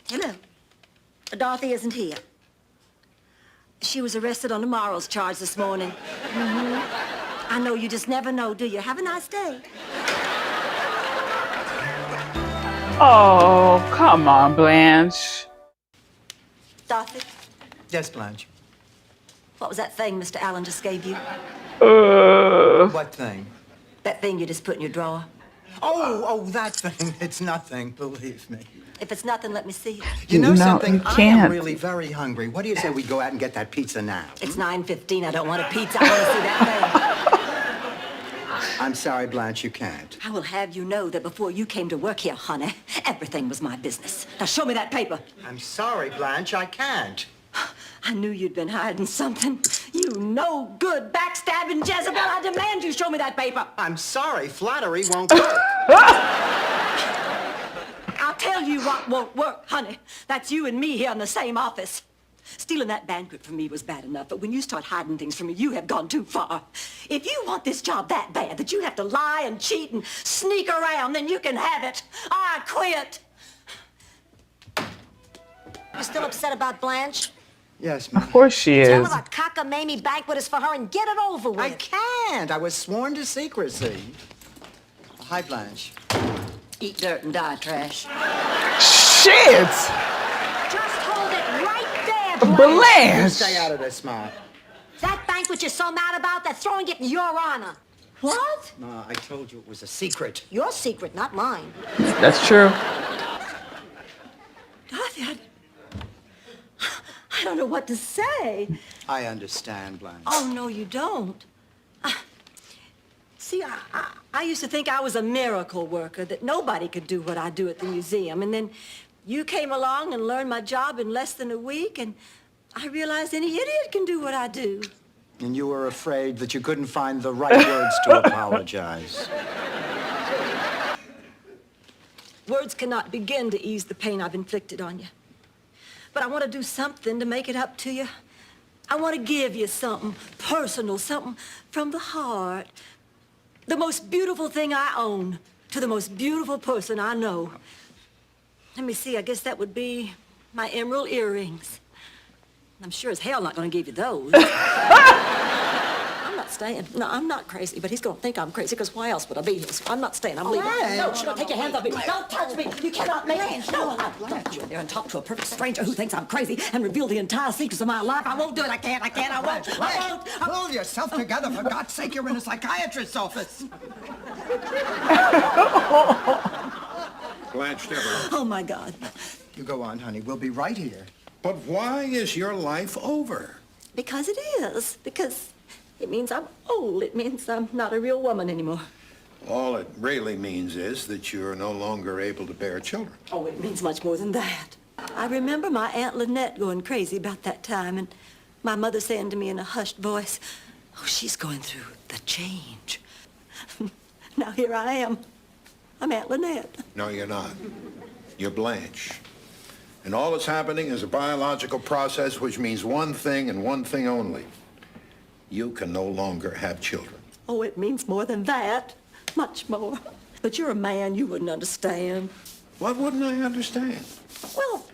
Hello. Dorothy isn't here. She was arrested on a morals charge this morning. I know you just never know, do you? Have a nice day. Oh, come on, Blanche. Dorothy, Yes, Blanche. what was that thing Mr. Allen just gave you? What thing? That thing you just put in your drawer? Oh, that thing. It's nothing, believe me. If it's nothing, let me see it. You know No, something? you I am can't. really very hungry. What do you say we go out and get that pizza now? It's 9:15. I don't want a pizza. I want to see that thing. I'm sorry, Blanche, you can't. I will have you know that before you came to work here, honey, everything was my business. Now show me that paper. I'm sorry, Blanche, I can't. I knew you'd been hiding something. You no good backstabbing Jezebel. I demand you show me that paper. I'm sorry, flattery won't work. I'll tell you what won't work, honey. That's you and me here in the same office. Stealing that banquet from me was bad enough, but when you start hiding things from me, you have gone too far. If you want this job that bad that you have to lie and cheat and sneak around, then you can have it. I quit. You still upset about Blanche? Yes, ma'am. Of course she Tell is. her a cockamamie banquet is for her and get it over with. I can't. I was sworn to secrecy. Hi, Blanche. Eat dirt and die, trash. Shit! Just hold it right there, Blanche. Blanche! Stay out of this, Ma. That banquet you're so mad about, they're throwing it in your honor. What? Ma, I told you it was a secret. Your secret, not mine. That's true. Dorothy, I don't know what to say. I understand, Blanche. Oh, no, you don't. See, I used to think I was a miracle worker, that nobody could do what I do at the museum. And then you came along and learned my job in less than a week, and I realized any idiot can do what I do. And you were afraid that you couldn't find the right words to apologize. Words cannot begin to ease the pain I've inflicted on you. But I want to do something to make it up to you. I want to give you something personal, something from the heart. The most beautiful thing I own to the most beautiful person I know. Let me see, I guess that would be my emerald earrings. I'm sure as hell not going to give you those. I'm not staying. No, I'm not crazy, but he's going to think I'm crazy, because why else would I be here? So I'm not staying. I'm leaving. No, take your hands off me. Don't touch me. You cannot make me. No, don't go in there and talk to a perfect stranger who thinks I'm crazy and reveal the entire secrets of my life. I won't do it. I can't. I won't. Pull yourself together, for God's sake. You're in a psychiatrist's office. Blanche Devereaux. Oh, my God. You go on, honey. We'll be right here. But why is your life over? Because it is. Because it means I'm old. It means I'm not a real woman anymore. All it really means is that you're no longer able to bear children. Oh, it means much more than that. I remember my Aunt Lynette going crazy about that time, and my mother saying to me in a hushed voice, "Oh, she's going through the change." Now here I am. I'm Aunt Lynette. No, you're not. You're Blanche. And all that's happening is a biological process which means one thing and one thing only. You can no longer have children. Oh, it means more than that. Much more. But you're a man, you wouldn't understand. What wouldn't I understand? Well,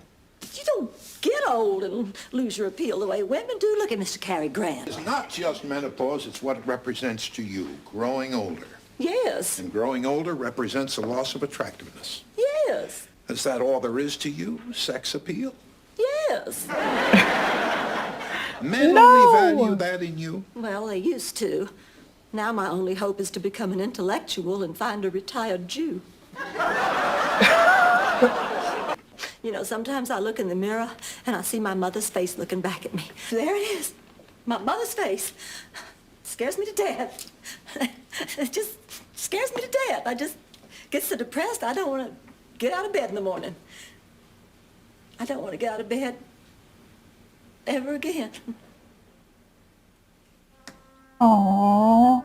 you don't get old and lose your appeal the way women do. Look at Mr. Cary Grant. It's not just menopause, it's what it represents to you, growing older. Yes. And growing older represents a loss of attractiveness. Yes. Is that all there is to you? Sex appeal? Yes. Men only value that in you? Well, they used to. Now my only hope is to become an intellectual and find a retired Jew. You know, sometimes I look in the mirror and I see my mother's face looking back at me. There it is. My mother's face. Scares me to death. It just scares me to death. I just get so depressed I don't want to get out of bed in the morning. I don't want to get out of bed ever again. Aww.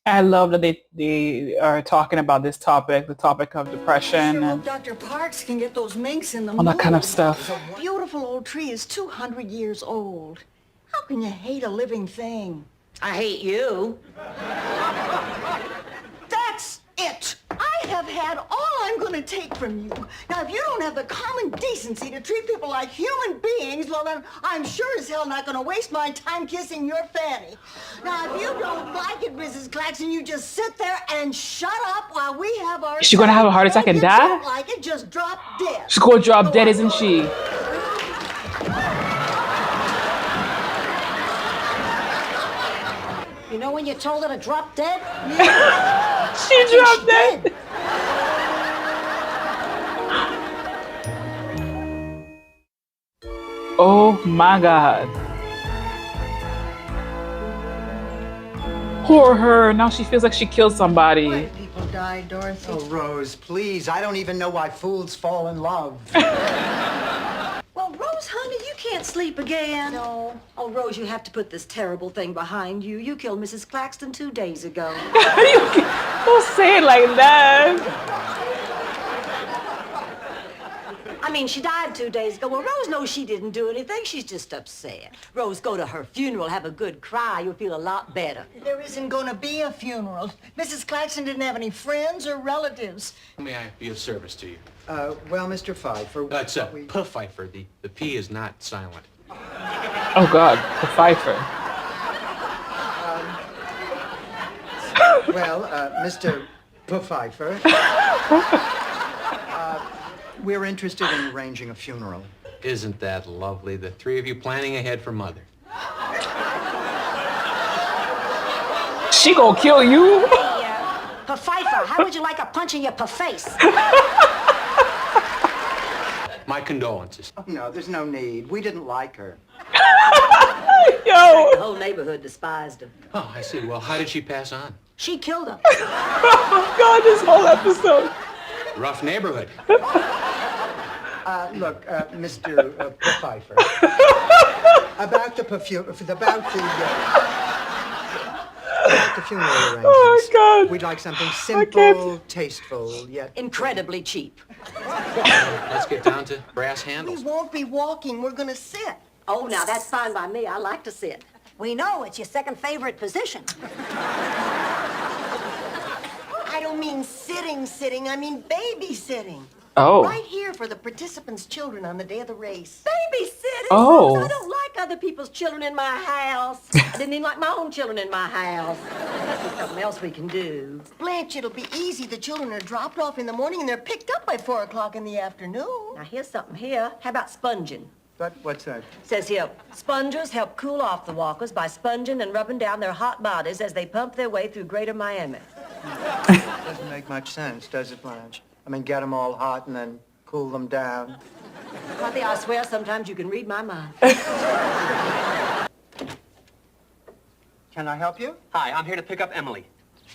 I love that they are talking about this topic, the topic of depression Sure hope and Dr. Parks can get those minks in the all that kind of moon. stuff. A beautiful old tree is 200 years old. How can you hate a living thing? I hate you. I'm gonna take from you. Now, if you don't have the common decency to treat people like human beings, well, then I'm sure as hell not gonna waste my time kissing your fanny. Now, if you don't like it, Mrs. Claxton, you just sit there and shut up while we have our... Is she gonna have a heart attack and If you die? don't like it, just drop dead. She's gonna drop dead, isn't she? You know when you told her to drop dead? She dropped dead. Oh my God. Poor her. Now she feels like she killed somebody. Why do people die, Dorothy? Oh, Rose, please. I don't even know why fools fall in love. Well, Rose, honey, you can't sleep again. No. Oh, Rose, you have to put this terrible thing behind you. You killed Mrs. Claxton 2 days ago. Don't say it like that. I mean, she died 2 days ago. Well, Rose knows she didn't do anything. She's just upset. Rose, go to her funeral, have a good cry. You'll feel a lot better. There isn't gonna be a funeral. Mrs. Claxton didn't have any friends or relatives. May I be of service to you? Well, Mr. Pfeiffer... It's a Pfeiffer. The P is not silent. Oh God, the Pfeiffer. Well, Mr. Pfeiffer... we're interested in arranging a funeral. Isn't that lovely? The three of you planning ahead for Mother. She gonna kill you. Pfeiffer, how would you like a punch in your face? My condolences. Oh, no, there's no need. We didn't like her. Yo. The whole neighborhood despised her. Oh, I see. Well, how did she pass on? She killed him. Oh God, this whole episode. Rough neighborhood. Look, Mr. Pfeiffer. About the funeral arrangements. Oh God. We'd like something simple, tasteful, yet... Incredibly cheap. Let's get down to brass We handles. won't be walking. We're gonna sit. Oh, now, that's fine by me. I like to sit. We know it's your second favorite position. I don't mean sitting. I mean babysitting. Oh. Right here for the participants' children on the day of the race. Babysitting? Oh. Rose, I don't like other people's children in my house. I didn't even like my own children in my house. There's something else we can do. Blanche, it'll be easy. The children are dropped off in the morning and they're picked up by 4 o'clock in the afternoon. Now, here's something here. How about sponging? What's that? Says here, spongers help cool off the walkers by sponging and rubbing down their hot bodies as they pump their way through Greater Miami. Doesn't make much sense, does it, Blanche? I mean, get them all hot and then cool them down. Kathy, I swear sometimes you can read my mind. Can I help you? Hi, I'm here to pick up Emily.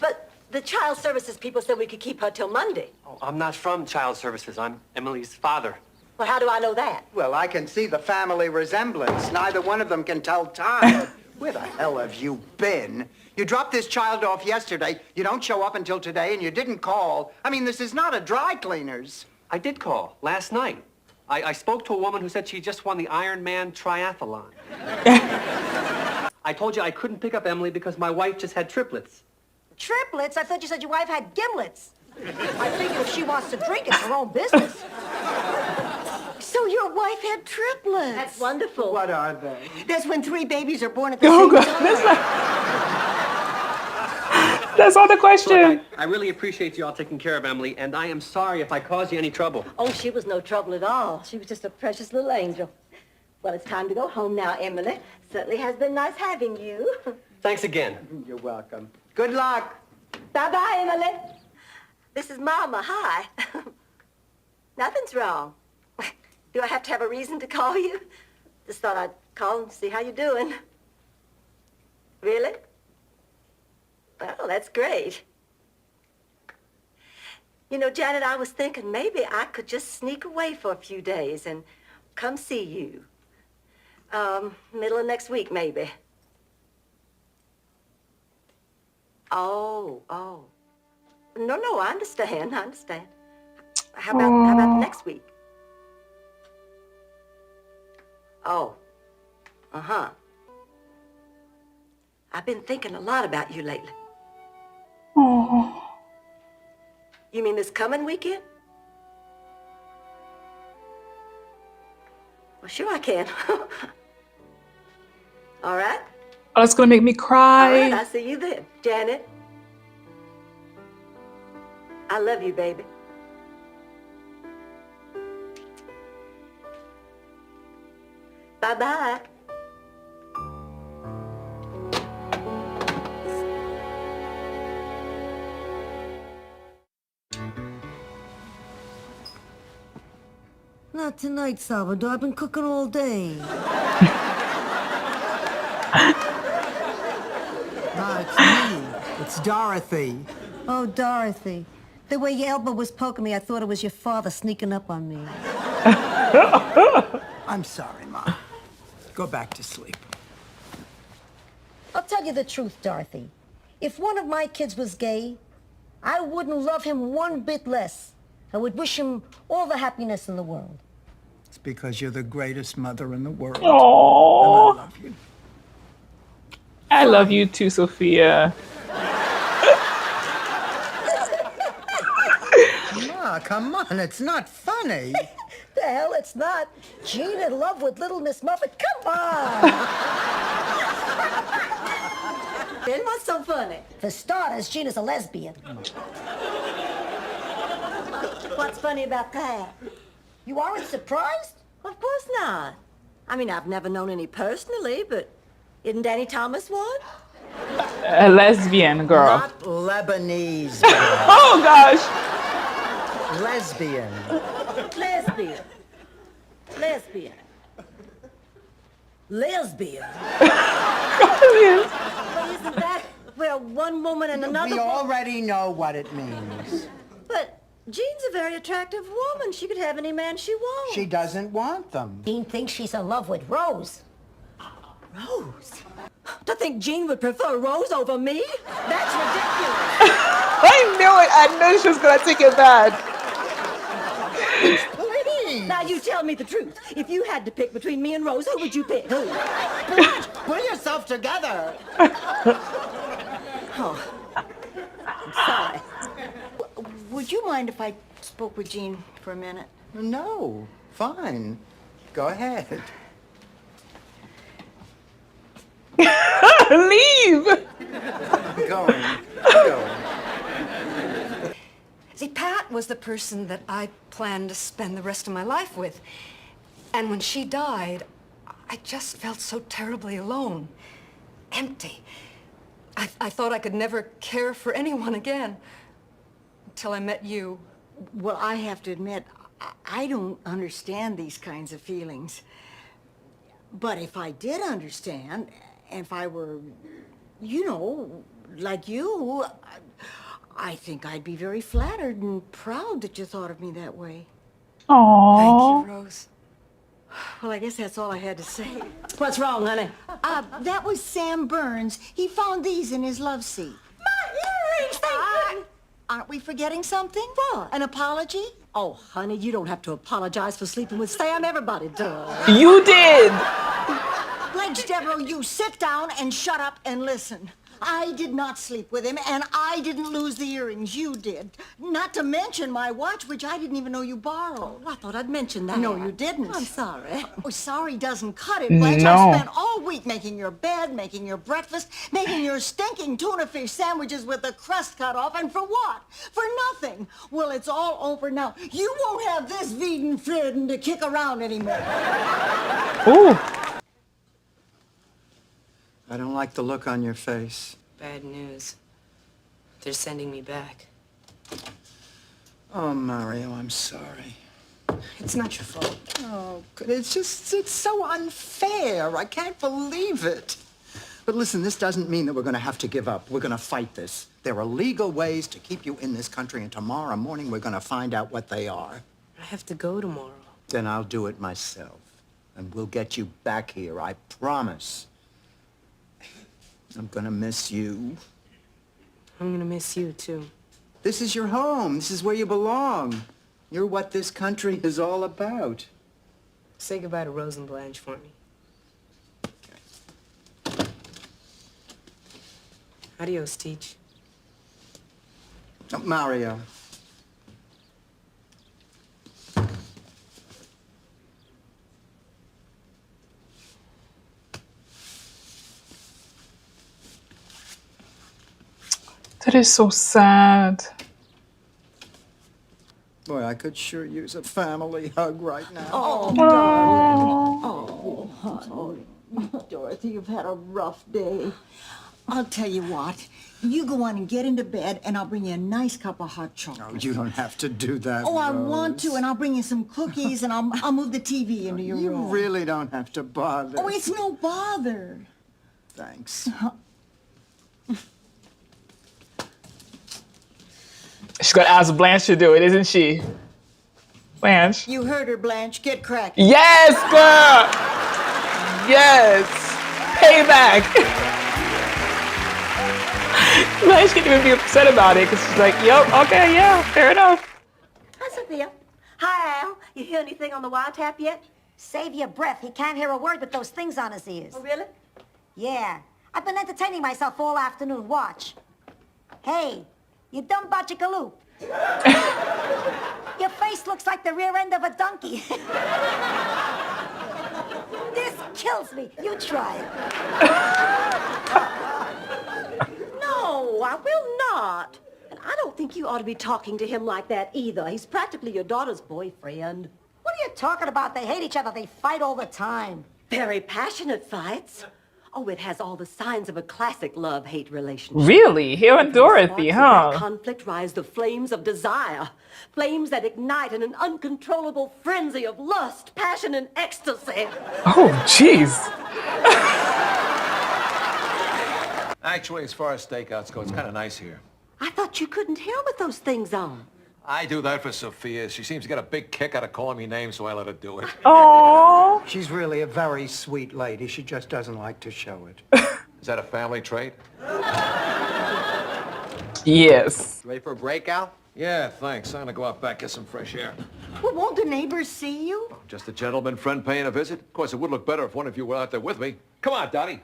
But the child services people said we could keep her till Monday. Oh, I'm not from Child Services. I'm Emily's father. Well, how do I know that? Well, I can see the family resemblance. Neither one of them can tell time. Where the hell have you been? You dropped this child off yesterday. You don't show up until today, and you didn't call. I mean, this is not a dry cleaner's. I did call last night. I spoke to a woman who said she just won the Ironman triathlon. I told you I couldn't pick up Emily because my wife just had triplets. Triplets? I thought you said your wife had gimlets. I figured if she wants to drink, it's her own business. So your wife had triplets. That's wonderful. What are they? That's when 3 babies are born at the Oh same God. time. That's all the question. Look, I really appreciate you all taking care of Emily, and I am sorry if I caused you any trouble. Oh, she was no trouble at all. She was just a precious little angel. Well, it's time to go home now, Emily. Certainly has been nice having you. Thanks again. You're welcome. Good luck. Bye-bye, Emily. This is Mama. Hi. Nothing's wrong. Do I have to have a reason to call you? Just thought I'd call and see how you're doing. Really? Well, that's great. You know, Janet, I was thinking maybe I could just sneak away for a few days and come see you. Middle of next week, maybe. Oh. No, I understand. How about next week? Oh. Uh-huh. I've been thinking a lot about you lately. Oh. You mean this coming weekend? Well, sure I can. All right? Oh, that's gonna make me All right, cry. I'll see you then. Janet, I love you, baby. Bye-bye. Not tonight, Salvador. I've been cooking all day. No, it's me. It's Dorothy. Oh, Dorothy. The way your elbow was poking me, I thought it was your father sneaking up on me. I'm sorry, Ma. Go back to sleep. I'll tell you the truth, Dorothy. If one of my kids was gay, I wouldn't love him one bit less. I would wish him all the happiness in the world. It's because you're the greatest mother in the world. Oh, I love you. I love you too, Sophia. Ma, come on. It's not funny. The hell it's not. Jean in love with little Miss Muffet. Come on! Then what's so funny? For starters, Jean is a lesbian. What's funny about that? You aren't surprised? Of course not. I mean, I've never known any personally, but isn't Danny Thomas one? A lesbian girl. Not Lebanese. Oh gosh. Lesbian. Lesbian. Lesbian. Lesbian. Well, isn't that where one woman and another We woman... already know what it means. But Jean's a very attractive woman. She could have any man she wants. She doesn't want them. Jean thinks she's in love with Rose. Rose? To think Jean would prefer Rose over me? That's ridiculous. I knew it. I knew she was gonna take it bad. Please. Now you tell me the truth. If you had to pick between me and Rose, who would you pick? Who? Pull yourself together. Oh, I'm sorry. Would you mind if I spoke with Jean for a minute? No. Fine. Go ahead. Leave. I'm going. I'm going. See, Pat was the person that I planned to spend the rest of my life with. And when she died, I just felt so terribly alone, empty. I thought I could never care for anyone again until I met you. Well, I have to admit, I don't understand these kinds of feelings. But if I did understand, and if I were, you know, like you, I think I'd be very flattered and proud that you thought of me that way. Aww. Thank you, Rose. Well, I guess that's all I had to say. What's wrong, honey? That was Sam Burns. He found these in his love seat. My earrings! Aren't we forgetting something? What? An apology? Oh, honey, you don't have to apologize for sleeping with Sam. Everybody does. You did. Blanche Devereaux, you sit down and shut up and listen. I did not sleep with him, and I didn't lose the earrings. You did. Not to mention my watch, which I didn't even know you borrowed. I thought I'd mention that. No, you didn't. I'm sorry. Oh, sorry doesn't cut it, Blanche. No. I spent all week making your bed, making your breakfast, making your stinking tuna fish sandwiches with the crust cut off, and for what? For nothing. Well, it's all over now. You won't have this Wiedenfrieden to kick around anymore. Ooh. I don't like the look on your face. Bad news. They're sending me back. Oh, Mario, I'm sorry. It's not your fault. Oh, it's so unfair. I can't believe it. But listen, this doesn't mean that we're going to have to give up. We're going to fight this. There are legal ways to keep you in this country, and tomorrow morning we're going to find out what they are. I have to go tomorrow. Then I'll do it myself. And we'll get you back here, I promise. I'm gonna miss you. I'm gonna miss you, too. This is your home. This is where you belong. You're what this country is all about. Say goodbye to Rose and Blanche for me. Adios, Teach. Oh, Mario. That is so sad. Boy, I could sure use a family hug right now. Oh, darling. Oh, honey. Dorothy, you've had a rough day. I'll tell you what. You go on and get into bed, and I'll bring you a nice cup of hot chocolate. Oh, you don't have to do that, Oh, I Rose. want to, and I'll bring you some cookies, and I'll move the TV into your You room. really don't have to bother. Oh, it's no bother. Thanks. She's gonna ask Blanche to do it, isn't she? Blanche. You heard her, Blanche. Get cracking. Yes, girl. Yes. Payback. Blanche can't even be upset about it because she's like, yep, okay, yeah, fair enough. Hi, Sophia. Hi, Al. You hear anything on the wiretap yet? Save your breath. He can't hear a word with those things on his ears. Oh, really? Yeah. I've been entertaining myself all afternoon. Watch. Hey, you dumb bachicaloop. Your face looks like the rear end of a donkey. This kills me. You try it. No, I will not. And I don't think you ought to be talking to him like that either. He's practically your daughter's boyfriend. What are you talking about? They hate each other. They fight all the time. Very passionate fights. Oh, it has all the signs of a classic love-hate relationship. Really? Here in Dorothy, Sparks of that huh? conflict rise the flames of desire. Flames that ignite in an uncontrollable frenzy of lust, passion, and ecstasy. Oh, jeez. Actually, as far as stakeouts go, it's kind of nice here. I thought you couldn't hear with those things on. I do that for Sophia. She seems to get a big kick out of calling me names, so I let her do it. Oh. She's really a very sweet lady. She just doesn't like to show it. Is that a family trait? Yes. Ready for a break, Al? Yeah, thanks. I'm gonna go out back, get some fresh air. Well, won't the neighbors see you? Just a gentleman friend paying a visit. Of course, it would look better if one of you were out there with me. Come on, Dottie.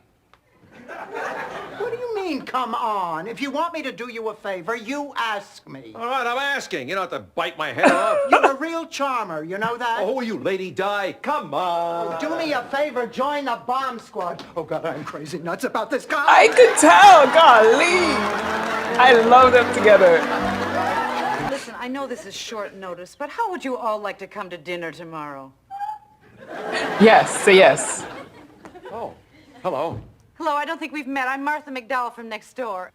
What do you mean, come on? If you want me to do you a favor, you ask me. All right, I'm asking. You don't have to bite my head off. You're a real charmer, you know that? Oh, you lady die. Come on. Do me a favor, join the bomb squad. Oh, God, I'm crazy nuts about this guy. I could tell, golly. I love them together. Listen, I know this is short notice, but how would you all like to come to dinner tomorrow? Yes, say yes. Oh, hello. Hello, I don't think we've met. I'm Martha McDowell from next door.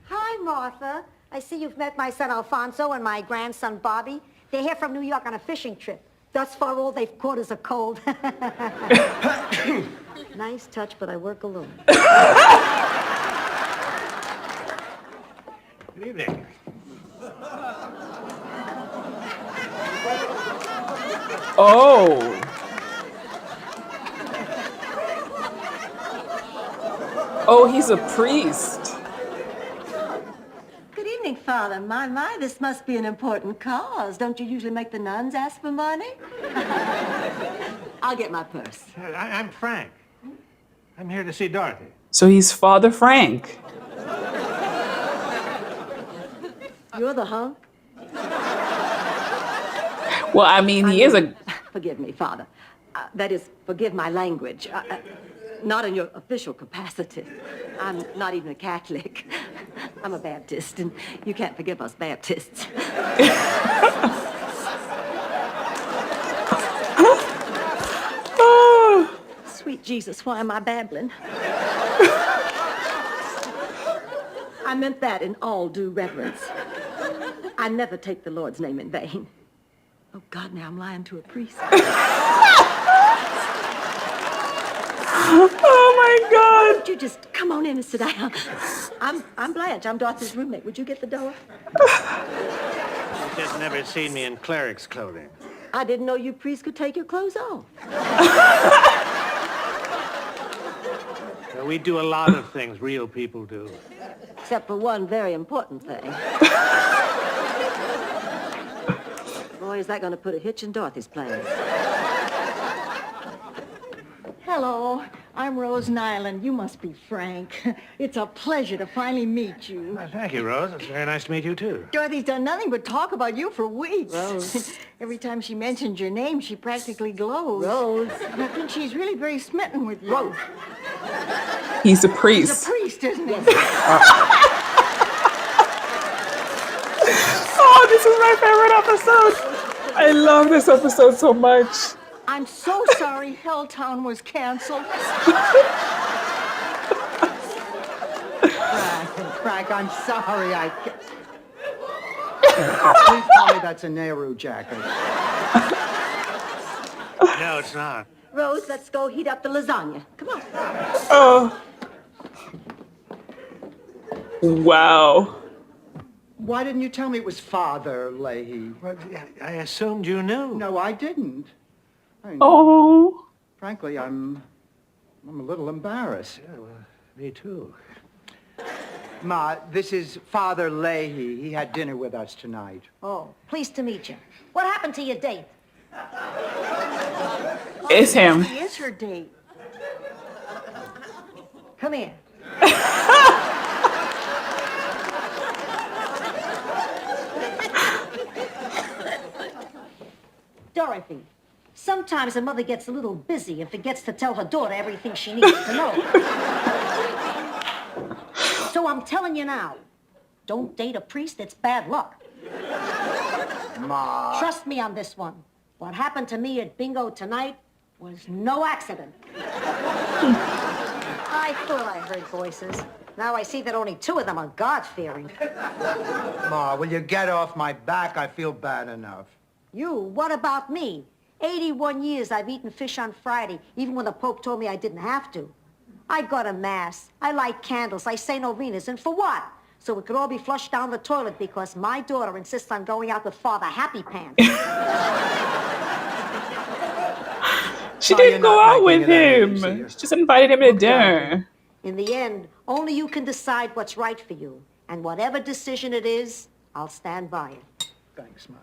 Hi, Martha. I see you've met my son Alfonso and my grandson Bobby. They're here from New York on a fishing trip. Thus far, all they've caught is a cold. Nice touch, but I work alone. Good evening. Oh. Oh, he's a priest. Good evening, Father. My, this must be an important cause. Don't you usually make the nuns ask for money? I'll get my purse. I'm Frank. I'm here to see Dorothy. So he's Father Frank. You're the hunk? Well, I mean, he is a... Forgive me, Father. That is, forgive my language. Not in your official capacity. I'm not even a Catholic. I'm a Baptist, and you can't forgive us Baptists. Oh. Sweet Jesus, why am I babbling? I meant that in all due reverence. I never take the Lord's name in vain. Oh, God, now I'm lying to a priest. Oh, my God. Would you just come on in and sit down? I'm Blanche. I'm Dorothy's roommate. Would you get the door? You've just never seen me in cleric's clothing. I didn't know you priests could take your clothes off. Well, we do a lot of things real people do. Except for one very important thing. Boy, is that going to put a hitch in Dorothy's plans. Hello, I'm Rose Nyland. You must be Frank. It's a pleasure to finally meet you. Well, thank you, Rose. It's very nice to meet you, too. Dorothy's done nothing but talk about you for weeks. Rose. Every time she mentions your name, she practically glows. Rose. I think she's really very smitten with you. Rose. He's a He's priest. a priest, isn't he? Oh, this is my favorite episode. I love this episode so much. I'm so sorry Helltown was canceled. Frank, I'm sorry. Please tell me that's a Nehru jacket. No, it's not. Rose, let's go heat up the lasagna. Come on. Oh. Wow. Why didn't you tell me it was Father Leahy? Well, I assumed you knew. No, I didn't. Oh. Frankly, I'm a little embarrassed. Yeah, well, me too. Ma, this is Father Leahy. He had dinner with us tonight. Oh, pleased to meet you. What happened to your date? It's him. He is her date. Come here. Dorothy, sometimes a mother gets a little busy and forgets to tell her daughter everything she needs to know. So I'm telling you now, don't date a priest, it's bad luck. Ma. Trust me on this one. What happened to me at bingo tonight was no accident. I thought I heard voices. Now I see that only 2 of them are God-fearing. Ma, will you get off my back? I feel bad enough. You, what about me? 81 years I've eaten fish on Friday, even when the Pope told me I didn't have to. I go to Mass, I light candles, I say novenas, and for what? So it could all be flushed down the toilet because my daughter insists on going out with Father Happy Pants. She didn't go out with him. She just invited him to dinner. In the end, only you can decide what's right for you. And whatever decision it is, I'll stand by it. Thanks, Ma.